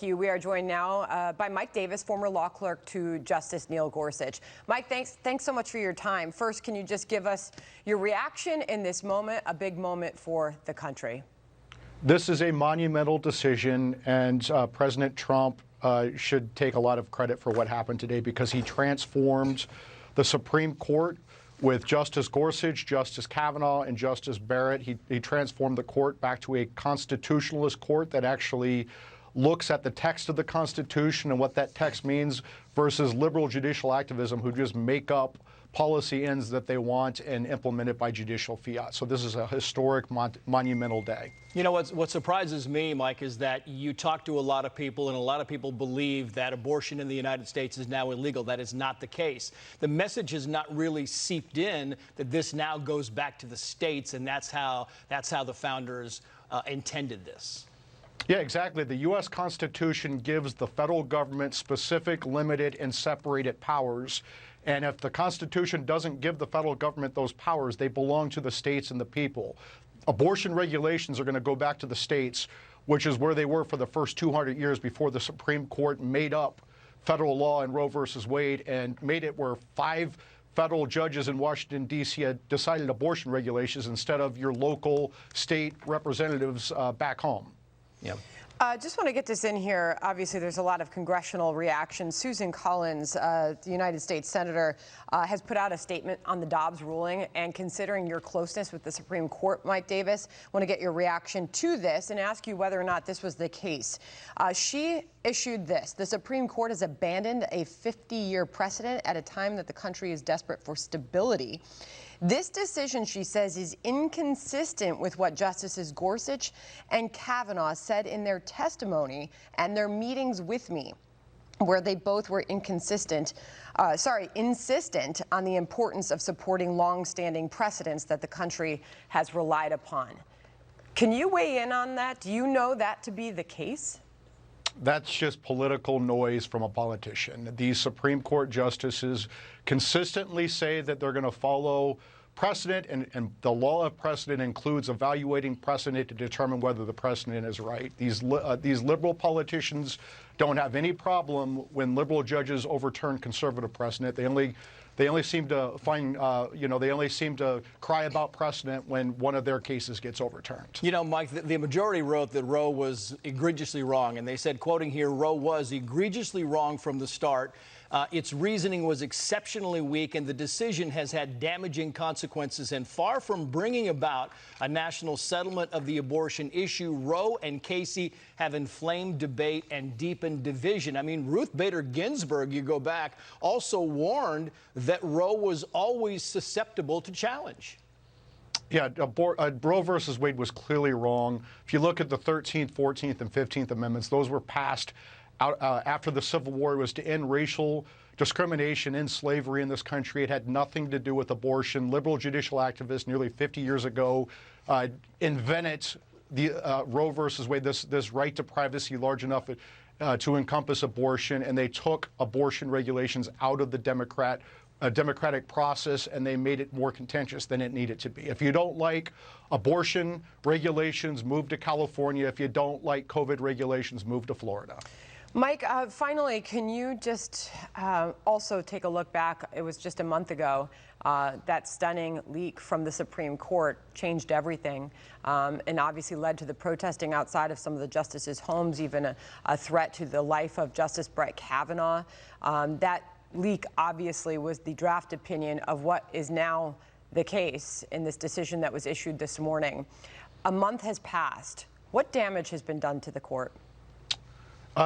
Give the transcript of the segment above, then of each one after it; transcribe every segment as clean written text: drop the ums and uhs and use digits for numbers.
Thank you. We are joined now by Mike Davis, former law clerk to Justice Neil Gorsuch. Mike, thanks so much for your time. First, can you just give us your reaction in this moment, a big moment for the country? This is a monumental decision, and President Trump should take a lot of credit for what happened today because he transformed the Supreme Court with Justice Gorsuch, Justice Kavanaugh, and Justice Barrett. He transformed the court back to a constitutionalist court that actually looks at the text of the Constitution and what that text means versus liberal judicial activism who just make up policy ends that they want and implement it by judicial fiat. So this is a historic, monumental day. You know, what surprises me, Mike, is that you talk to a lot of people, and a lot of people believe that abortion in the United States is now illegal. That is not the case. The message has not really seeped in that this now goes back to the states, and that's how the founders intended this. Yeah, exactly. The U.S. Constitution gives the federal government specific, limited, and separated powers. And if the Constitution doesn't give the federal government those powers, they belong to the states and the people. Abortion regulations are going to go back to the states, which is where they were for the first 200 years before the Supreme Court made up federal law in Roe versus Wade and made it where 5 federal judges in Washington, D.C. had decided abortion regulations instead of your local state representatives back home. Yeah. Just want to get this in here. Obviously, there's a lot of congressional reaction. Susan Collins, the United States Senator, has put out a statement on the Dobbs ruling. And considering your closeness with the Supreme Court, Mike Davis, I want to get your reaction to this and ask you whether or not this was the case. She issued this: the Supreme Court has abandoned a 50-year precedent at a time that the country is desperate for stability. This decision, she says, is inconsistent with what Justices Gorsuch and Kavanaugh said in their testimony and their meetings with me, where they both were insistent on the importance of supporting long-standing precedents that the country has relied upon. Can you weigh in on that? Do you know that to be the case? That's just political noise from a politician. These Supreme Court justices consistently say that they're going to follow precedent, and the law of precedent includes evaluating precedent to determine whether the precedent is right. These liberal politicians don't have any problem when liberal judges overturn conservative precedent. They only seem to find, they only seem to cry about precedent when one of their cases gets overturned. You know, Mike, the majority wrote that Roe was egregiously wrong, and they said, quoting here, Roe was egregiously wrong from the start. Its reasoning was exceptionally weak, and the decision has had damaging consequences. And far from bringing about a national settlement of the abortion issue, Roe and Casey have inflamed debate and deepened division. I mean, Ruth Bader Ginsburg, you go back, also warned that Roe was always susceptible to challenge. Yeah, Roe versus Wade was clearly wrong. If you look at the 13th, 14th, and 15th Amendments, those were passed after the Civil War. It was to end racial discrimination in slavery in this country. It had nothing to do with abortion. Liberal judicial activists nearly 50 years ago invented the Roe versus Wade, this right to privacy large enough to encompass abortion, and they took abortion regulations out of the democratic process, and they made it more contentious than it needed to be. If you don't like abortion regulations, move to California. If you don't like COVID regulations, move to Florida. Mike, finally, can you just also take a look back? It was just a month ago. That stunning leak from the Supreme Court changed everything and obviously led to the protesting outside of some of the justices' homes, even a threat to the life of Justice Brett Kavanaugh. That leak obviously was the draft opinion of what is now the case in this decision that was issued this morning. A month has passed. What damage has been done to the court?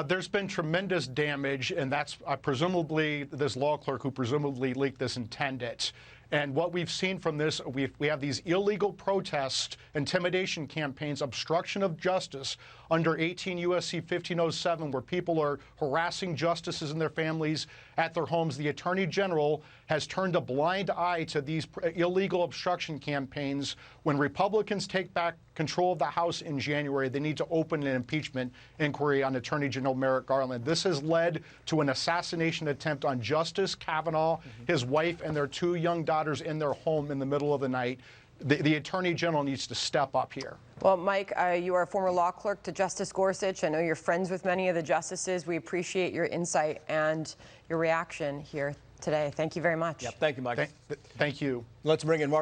There's been tremendous damage, and that's presumably this law clerk who presumably leaked this intended. And what we've seen from this, we have these illegal protests, intimidation campaigns, obstruction of justice under 18 U.S.C. 1507, where people are harassing justices and their families at their homes. The Attorney General has turned a blind eye to these illegal obstruction campaigns. When Republicans take back control of the House in January, they need to open an impeachment inquiry on Attorney General Merrick Garland. This has led to an assassination attempt on Justice Kavanaugh, his wife, and their 2 young daughters in their home in the middle of the night. The Attorney General needs to step up here. Well, Mike, you are a former law clerk to Justice Gorsuch. I know you're friends with many of the justices. We appreciate your insight and your reaction here today. Thank you very much. Yep. Thank you, Mike. Thank you. Let's bring in Martha.